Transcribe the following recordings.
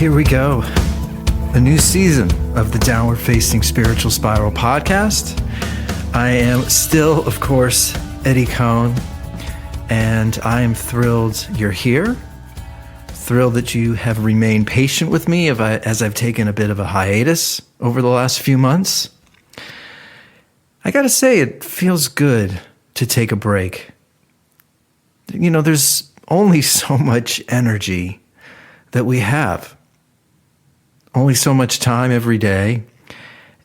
Here we go. A new season of the Downward Facing Spiritual Spiral podcast. I am still, of course, Eddie Cohn, and I am thrilled you're here. Thrilled that you have remained patient with me as I've taken a bit of a hiatus over the last few months. I gotta say, it feels good to take a break. You know, there's only so much energy that we have. Only so much time every day.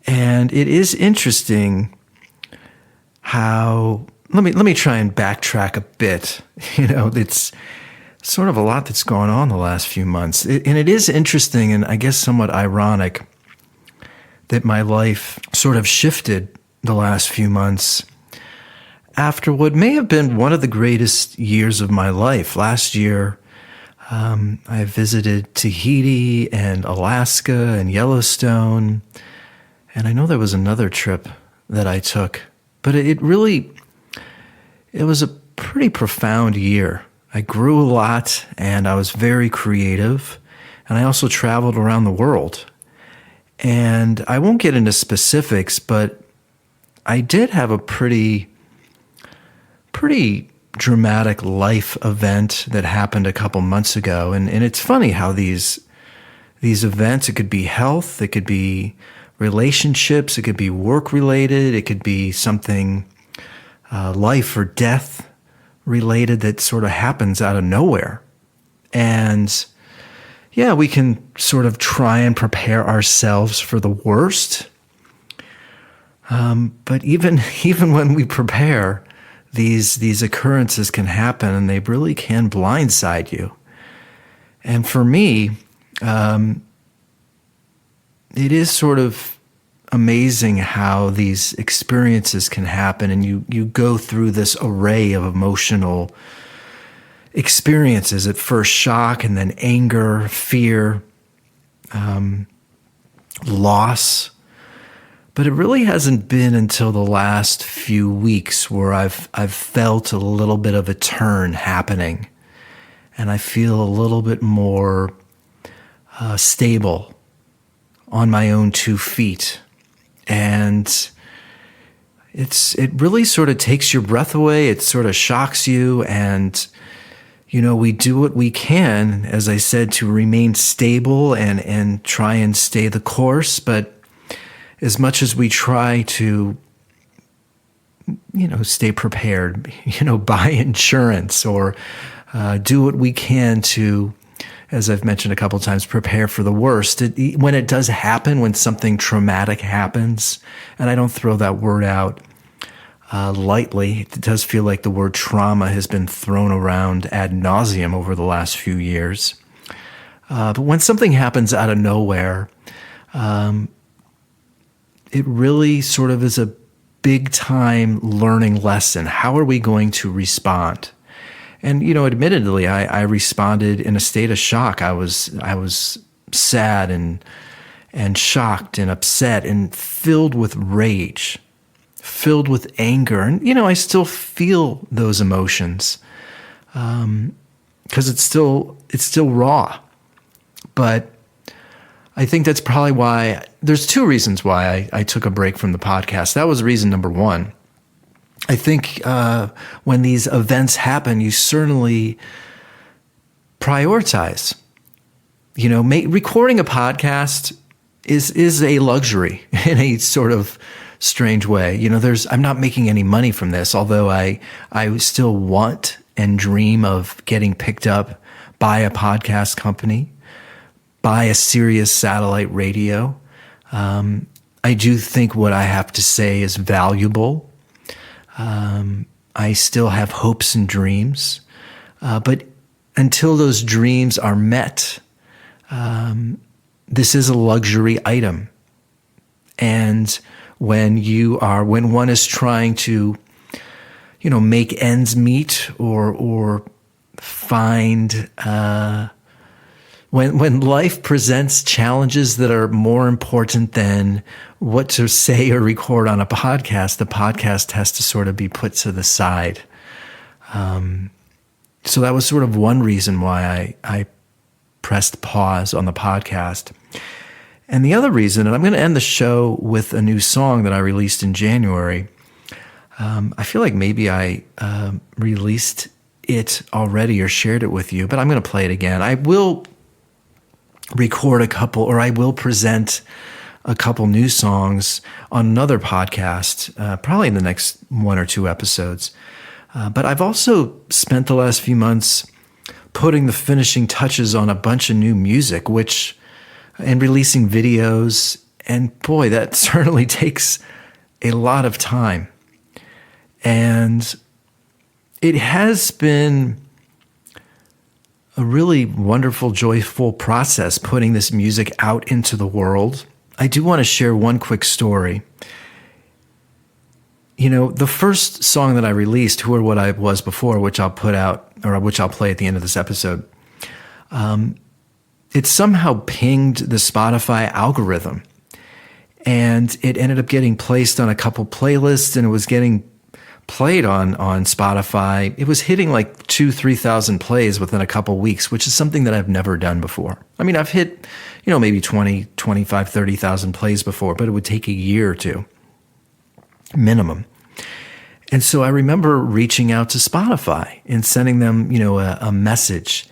And it is interesting how, let me try and backtrack a bit. You know, it's sort of a lot that's gone on the last few months. And it is interesting and I guess somewhat ironic that my life sort of shifted the last few months after what may have been one of the greatest years of my life. Last year, I visited Tahiti and Alaska and Yellowstone, and I know there was another trip that I took, but it was a pretty profound year. I grew a lot, and I was very creative, and I also traveled around the world. And I won't get into specifics, but I did have a pretty dramatic life event that happened a couple months ago. And it's funny how these events, it could be health, it could be relationships, it could be work related, it could be something life or death related that sort of happens out of nowhere. And yeah, we can sort of try and prepare ourselves for the worst. But even when we prepare, these occurrences can happen and they really can blindside you. And for me, it is sort of amazing how these experiences can happen and you go through this array of emotional experiences. At first shock and then anger, fear, loss. But it really hasn't been until the last few weeks where I've felt a little bit of a turn happening, and I feel a little bit more stable on my own 2 feet. And it really sort of takes your breath away. It sort of shocks you, and you know, we do what we can, as I said, to remain stable and try and stay the course, but as much as we try to, you know, stay prepared, you know, buy insurance or do what we can to, as I've mentioned a couple of times, prepare for the worst. When it does happen, when something traumatic happens, and I don't throw that word out lightly, it does feel like the word trauma has been thrown around ad nauseum over the last few years. But when something happens out of nowhere, it really sort of is a big time learning lesson. How are we going to respond? And, you know, admittedly, I responded in a state of shock. I was sad and shocked and upset and filled with rage, filled with anger. And, you know, I still feel those emotions because it's still raw. But I think that's probably why there's 2 reasons why I took a break from the podcast. That was reason number 1. I think when these events happen, you certainly prioritize. You know, recording a podcast is a luxury in a sort of strange way. You know, I'm not making any money from this, although I still want and dream of getting picked up by a podcast company, by a Sirius satellite radio. I do think what I have to say is valuable. I still have hopes and dreams. But until those dreams are met, this is a luxury item. And when one is trying to, you know, make ends meet or find, when life presents challenges that are more important than what to say or record on a podcast, the podcast has to sort of be put to the side. So that was sort of one reason why I pressed pause on the podcast. And the other reason, and I'm going to end the show with a new song that I released in January. I feel like maybe I released it already or shared it with you, but I'm going to play it again. I will record a couple, or I will present a couple new songs on another podcast, probably in the next 1 or 2 episodes. But I've also spent the last few months putting the finishing touches on a bunch of new music, and releasing videos. And boy, that certainly takes a lot of time. And it has been a really wonderful, joyful process putting this music out into the world. I do want to share one quick story. The first song that I released, Who or What I Was Before, which I'll put out, or which I'll play at the end of this episode, it somehow pinged the Spotify algorithm. And it ended up getting placed on a couple playlists, and it was getting played on Spotify. It was hitting like 2,000-3,000 plays within a couple weeks, which is something that I've never done before. I mean, I've hit, maybe 20, 25, 30,000 plays before, but it would take a year or two minimum. And so I remember reaching out to Spotify and sending them, a message.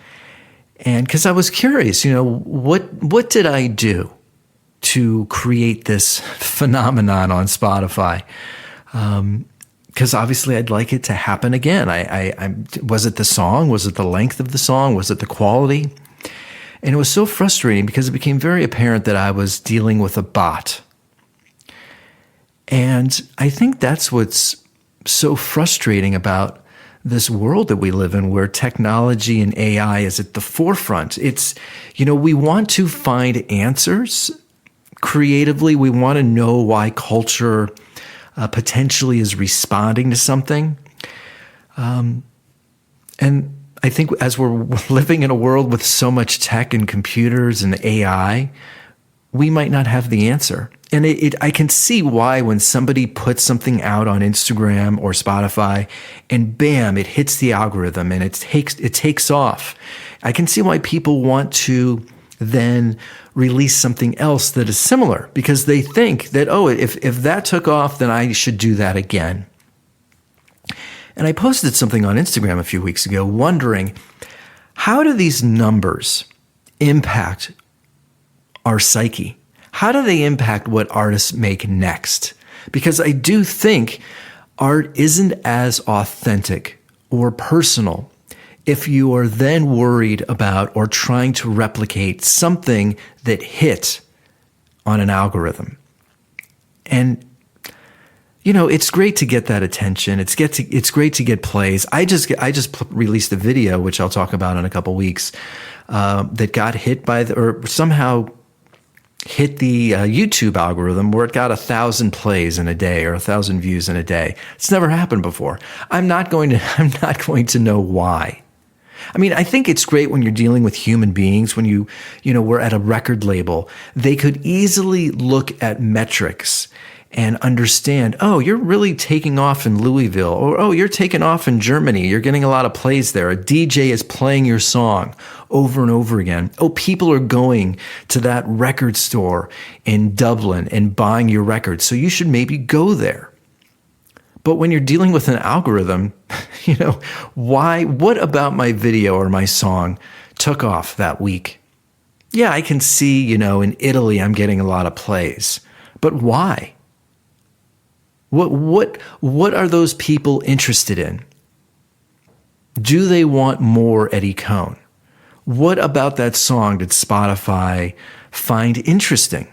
And because I was curious, what did I do to create this phenomenon on Spotify? Because obviously I'd like it to happen again. I was it the song? Was it the length of the song? Was it the quality? And it was so frustrating because it became very apparent that I was dealing with a bot. And I think that's what's so frustrating about this world that we live in, where technology and AI is at the forefront. It's, we want to find answers creatively. We want to know why culture potentially is responding to something. And I think as we're living in a world with so much tech and computers and AI, we might not have the answer. And I can see why when somebody puts something out on Instagram or Spotify and bam, it hits the algorithm and it takes off. I can see why people want to then release something else that is similar, because they think that, if that took off, then I should do that again. And I posted something on Instagram a few weeks ago wondering, how do these numbers impact our psyche? How do they impact what artists make next? Because I do think art isn't as authentic or personal if you are then worried about or trying to replicate something that hit on an algorithm. And it's great to get that attention. It's great to get plays. I just released a video, which I'll talk about in a couple weeks, that got hit or somehow hit the YouTube algorithm, where it got 1,000 plays in a day or 1,000 views in a day. It's never happened before. I'm not going to know why. I mean, I think it's great when you're dealing with human beings, when we're at a record label. They could easily look at metrics and understand, you're really taking off in Louisville, or you're taking off in Germany. You're getting a lot of plays there. A DJ is playing your song over and over again. People are going to that record store in Dublin and buying your record, so you should maybe go there. But when you're dealing with an algorithm, what about my video or my song took off that week? Yeah, I can see, in Italy I'm getting a lot of plays, but why? What are those people interested in? Do they want more Eddie Cohn? What about that song did Spotify find interesting?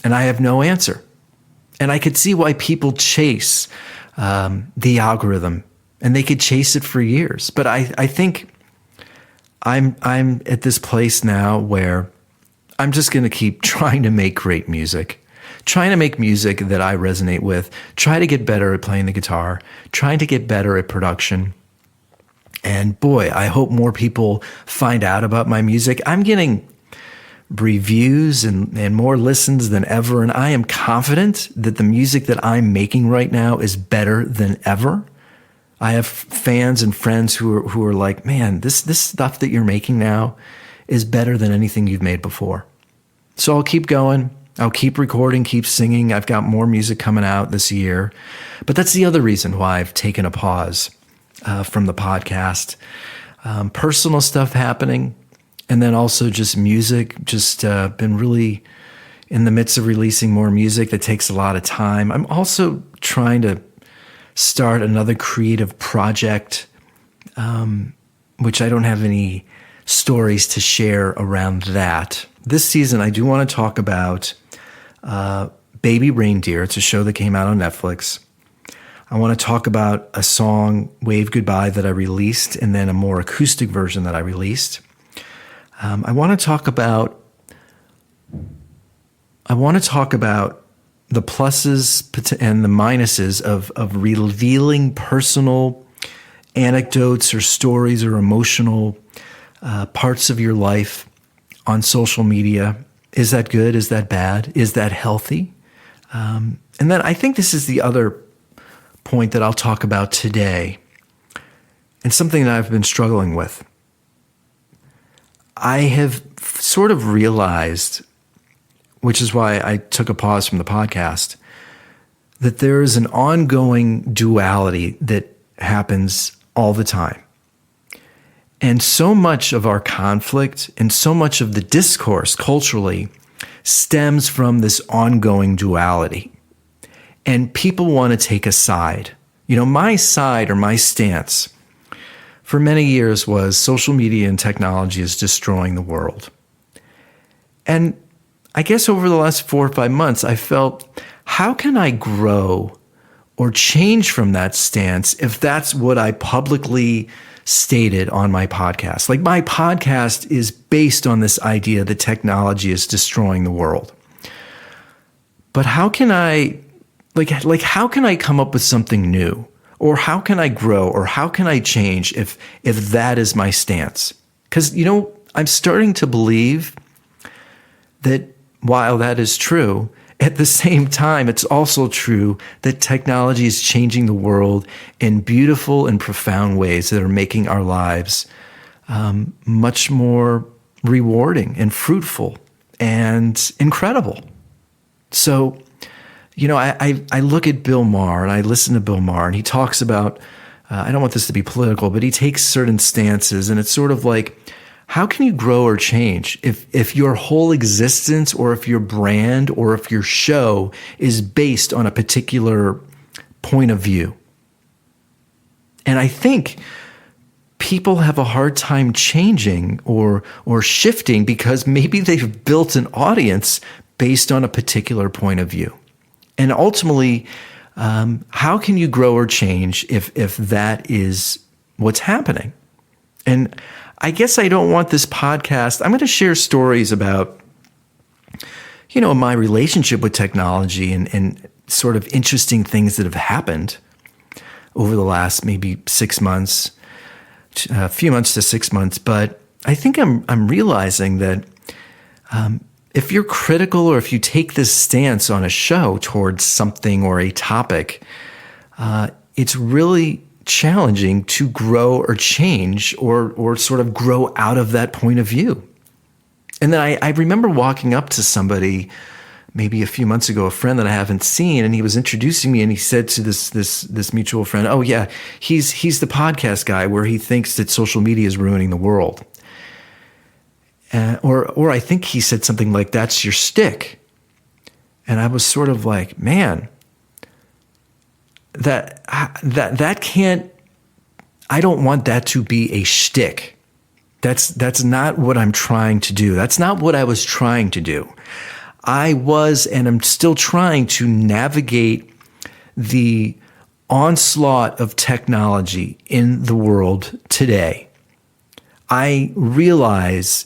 And I have no answer. And I could see why people chase the algorithm, and they could chase it for years. But I think I'm at this place now where I'm just going to keep trying to make great music. Trying to make music that I resonate with, try to get better at playing the guitar, trying to get better at production. And boy, I hope more people find out about my music. I'm getting reviews and more listens than ever, and I am confident that the music that I'm making right now is better than ever. I have fans and friends who are like, man, this stuff that you're making now is better than anything you've made before. So I'll keep going. I'll keep recording, keep singing. I've got more music coming out this year. But that's the other reason why I've taken a pause from the podcast. Personal stuff happening, and then also just music. Just been really in the midst of releasing more music that takes a lot of time. I'm also trying to start another creative project, which I don't have any stories to share around that. This season, I do want to talk about Baby Reindeer. It's a show that came out on Netflix. I want to talk about a song, Wave Goodbye, that I released, and then a more acoustic version that I released. I want to talk about the pluses and the minuses of revealing personal anecdotes or stories or emotional parts of your life on social media. Is that good? Is that bad? Is that healthy? And then I think this is the other point that I'll talk about today, and something that I've been struggling with. I have sort of realized, which is why I took a pause from the podcast, that there is an ongoing duality that happens all the time. And so much of our conflict and so much of the discourse culturally stems from this ongoing duality. And people want to take a side. My side or my stance for many years was social media and technology is destroying the world. And I guess over the last 4 or 5 months, I felt, how can I grow or change from that stance if that's what I publicly stated on my podcast? Like, my podcast is based on this idea that technology is destroying the world. But how can I, how can I come up with something new? Or how can I grow? Or how can I change if that is my stance? Because, I'm starting to believe that while that is true, at the same time, it's also true that technology is changing the world in beautiful and profound ways that are making our lives much more rewarding and fruitful and incredible. So, I look at Bill Maher and I listen to Bill Maher, and he talks about, I don't want this to be political, but he takes certain stances, and it's sort of like, how can you grow or change if your whole existence or if your brand or if your show is based on a particular point of view? And I think people have a hard time changing or shifting because maybe they've built an audience based on a particular point of view. And ultimately, how can you grow or change if that is what's happening? And I guess I don't want this podcast. I'm going to share stories about, my relationship with technology and sort of interesting things that have happened over the last maybe 6 months, a few months to 6 months. But I think I'm realizing that if you're critical or if you take this stance on a show towards something or a topic, it's really challenging to grow or change or sort of grow out of that point of view. And then I remember walking up to somebody maybe a few months ago, a friend that I haven't seen, and he was introducing me, and he said to this mutual friend, "Oh yeah, he's the podcast guy where he thinks that social media is ruining the world." Or I think he said something like, "That's your shtick." And I was sort of like, man, that can't, I don't want that to be a shtick. That's not what I'm trying to do. That's not what I was trying to do. I was, and I'm still trying to navigate the onslaught of technology in the world today. I realize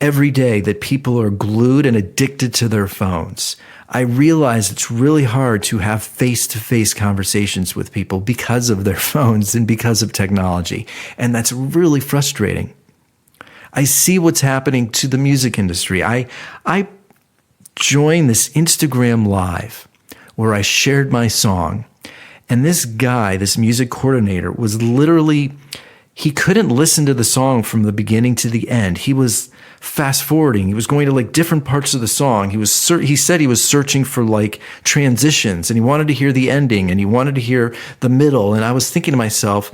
every day that people are glued and addicted to their phones. I realize it's really hard to have face-to-face conversations with people because of their phones and because of technology. And that's really frustrating. I see what's happening to the music industry. I joined this Instagram Live where I shared my song. And this guy, this music coordinator, was literally, he couldn't listen to the song from the beginning to the end. He was fast forwarding. He was going to like different parts of the song. He said he was searching for like transitions, and he wanted to hear the ending, and he wanted to hear the middle. And I was thinking to myself,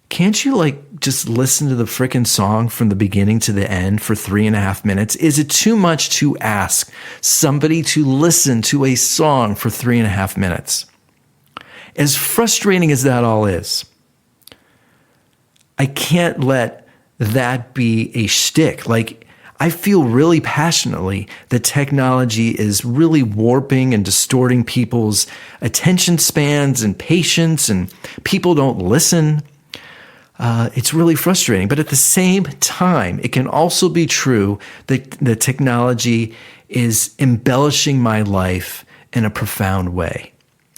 can't you like just listen to the frickin' song from the beginning to the end for 3.5 minutes? Is it too much to ask somebody to listen to a song for 3.5 minutes? As frustrating as that all is, I can't let that be a shtick. Like, I feel really passionately that technology is really warping and distorting people's attention spans and patience, and people don't listen. It's really frustrating. But at the same time, it can also be true that the technology is embellishing my life in a profound way.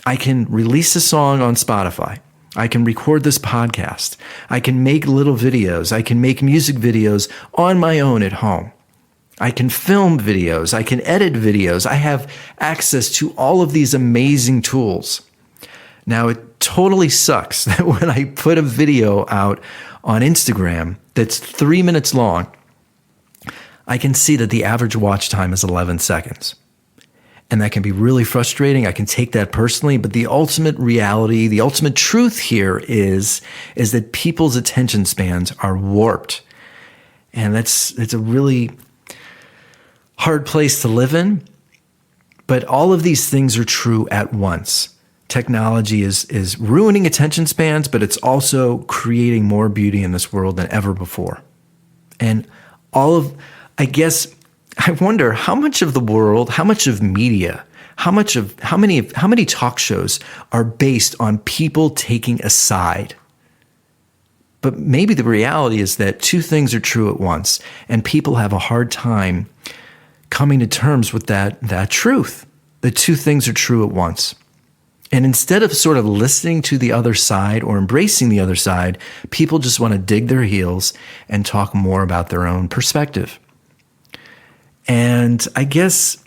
I can release a song on Spotify. I can record this podcast. I can make little videos. I can make music videos on my own at home. I can film videos. I can edit videos. I have access to all of these amazing tools. Now, it totally sucks that when I put a video out on Instagram that's 3 minutes long, I can see that the average watch time is 11 seconds. And that can be really frustrating. I can take that personally, but the ultimate reality, the ultimate truth here is that people's attention spans are warped. And it's a really hard place to live in. But all of these things are true at once. Technology is ruining attention spans, but it's also creating more beauty in this world than ever before. And I wonder how much of the world, how much of media, how many talk shows are based on people taking a side. But maybe the reality is that two things are true at once, and people have a hard time coming to terms with that truth. The two things are true at once. And instead of sort of listening to the other side or embracing the other side, people just want to dig their heels and talk more about their own perspective. And I guess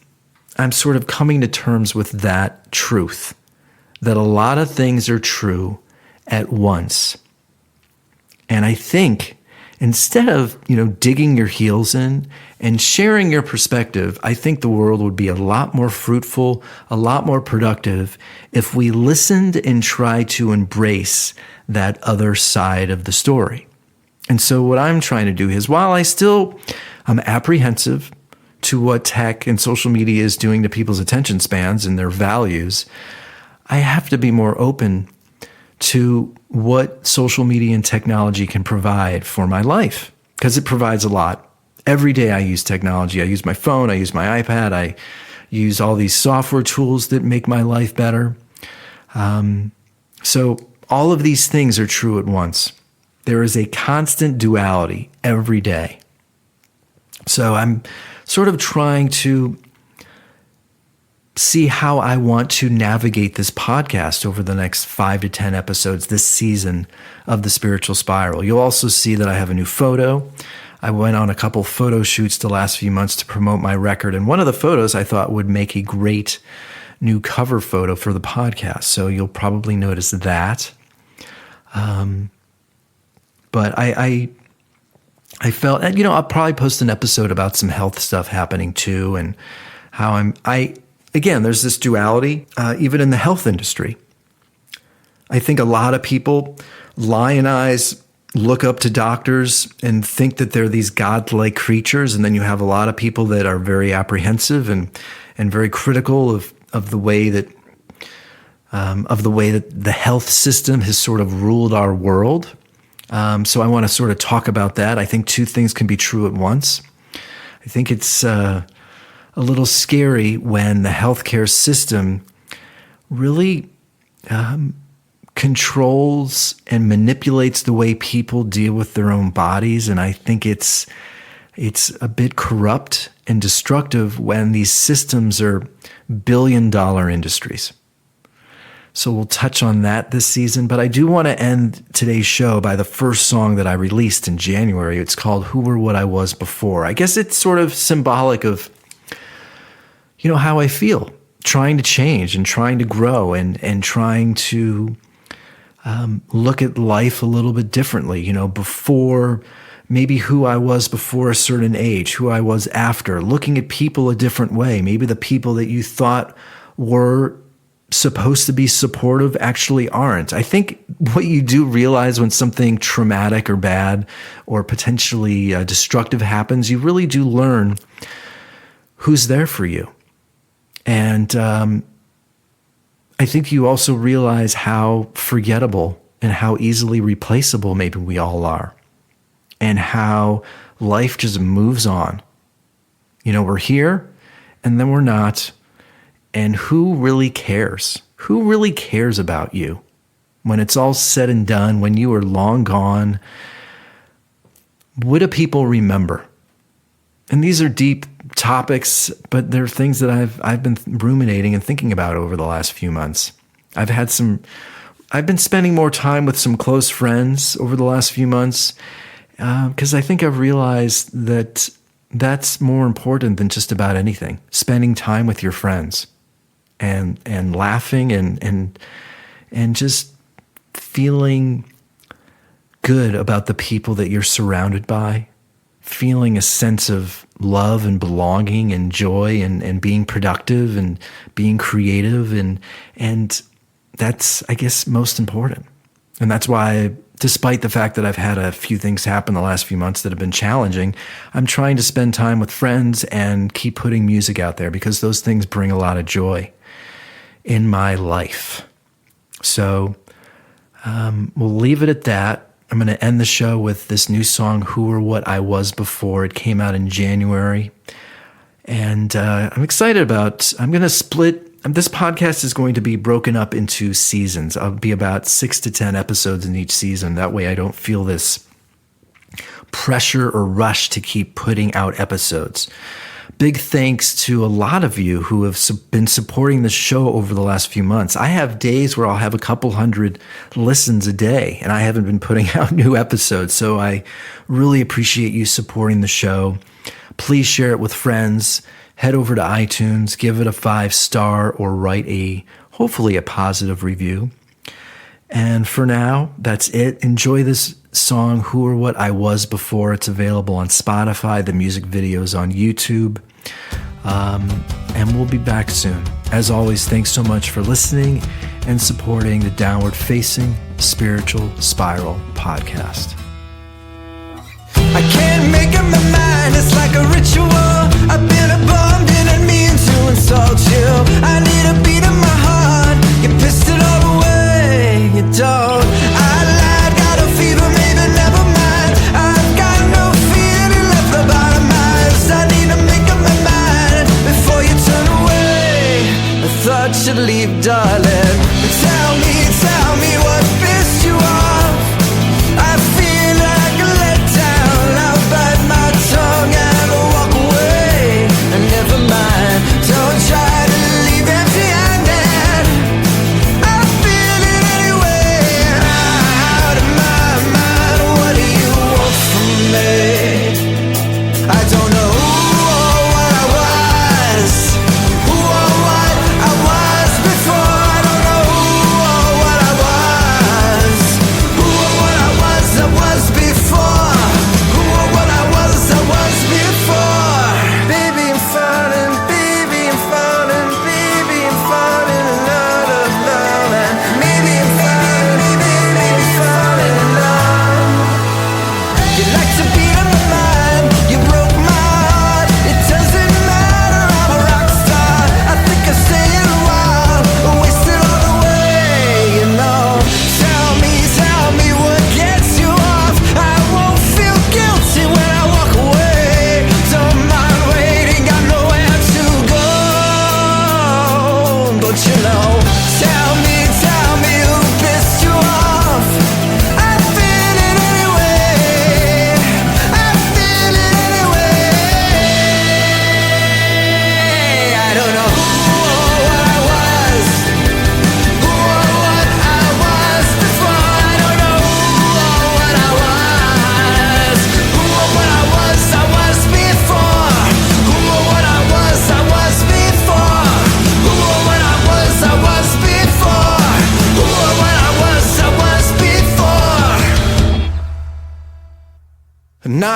I'm sort of coming to terms with that truth, that a lot of things are true at once. And I think instead of, digging your heels in and sharing your perspective, I think the world would be a lot more fruitful, a lot more productive if we listened and tried to embrace that other side of the story. And so what I'm trying to do is, while I'm apprehensive to what tech and social media is doing to people's attention spans and their values, I have to be more open to what social media and technology can provide for my life, because it provides a lot. Every day I use technology. I use my phone. I use my iPad. I use all these software tools that make my life better. So all of these things are true at once. There is a constant duality every day. So I'm sort of trying to see how I want to navigate this podcast over the next 5 to 10 episodes this season of The Spiritual Spiral. You'll also see that I have a new photo. I went on a couple photo shoots the last few months to promote my record, and one of the photos I thought would make a great new cover photo for the podcast. So you'll probably notice that. But I felt, I'll probably post an episode about some health stuff happening too, and how again, there's this duality, even in the health industry. I think a lot of people lionize, look up to doctors and think that they're these godlike creatures. And then you have a lot of people that are very apprehensive and very critical of the way that the health system has sort of ruled our world. So I want to sort of talk about that. I think two things can be true at once. I think it's a little scary when the healthcare system really controls and manipulates the way people deal with their own bodies. And I think it's a bit corrupt and destructive when these systems are billion-dollar industries. So we'll touch on that this season. But I do want to end today's show by the first song that I released in January. It's called Who Were What I Was Before. I guess it's sort of symbolic of, how I feel, trying to change and trying to grow and trying to look at life a little bit differently. Before maybe who I was before a certain age, who I was after, looking at people a different way. Maybe the people that you thought were supposed to be supportive actually aren't. I think what you do realize when something traumatic or bad or potentially destructive happens, you really do learn who's there for you. And I think you also realize how forgettable and how easily replaceable maybe we all are, and how life just moves on. You know, we're here and then we're not. And who really cares? Who really cares about you? When it's all said and done, when you are long gone, what do people remember? And these are deep topics, but they're things that I've been ruminating and thinking about over the last few months. I've been spending more time with some close friends over the last few months, because I think I've realized that that's more important than just about anything. Spending time with your friends and laughing and just feeling good about the people that you're surrounded by, feeling a sense of love and belonging and joy and being productive and being creative. And that's, I guess, most important. And that's why, despite the fact that I've had a few things happen the last few months that have been challenging, I'm trying to spend time with friends and keep putting music out there, because those things bring a lot of joy in my life. So we'll leave it at that. I'm going to end the show with this new song, Who or What I Was Before. It came out in January. And I'm excited I'm going to split. This podcast is going to be broken up into seasons. I'll be about 6 to 10 episodes in each season. That way I don't feel this pressure or rush to keep putting out episodes. Big thanks to a lot of you who have been supporting the show over the last few months. I have days where I'll have a couple hundred listens a day, and I haven't been putting out new episodes. So I really appreciate you supporting the show. Please share it with friends. Head over to iTunes, give it a 5-star, or write hopefully a positive review. And for now, that's it. Enjoy this song, Who or What I Was Before. It's available on Spotify. The music video is on YouTube. And we'll be back soon. As always, thanks so much for listening and supporting the Downward Facing Spiritual Spiral podcast. I can't make up my mind, it's like a ritual. I've been a bum, didn't mean to insult you. I need a beat in my heart, you pissed it all away. You don't, I lied, got a fever, maybe never mind. I've got no feeling left about my eyes. I need to make up my mind before you turn away. I thought you'd leave, darling. Tell me what pissed you off. I feel like a letdown. I'll bite my tongue and walk away. And never mind, don't try to leave empty-handed. I feel it anyway. Out of my mind, what do you want from me? I don't know who or what I was. Who or what I was before.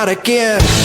out again.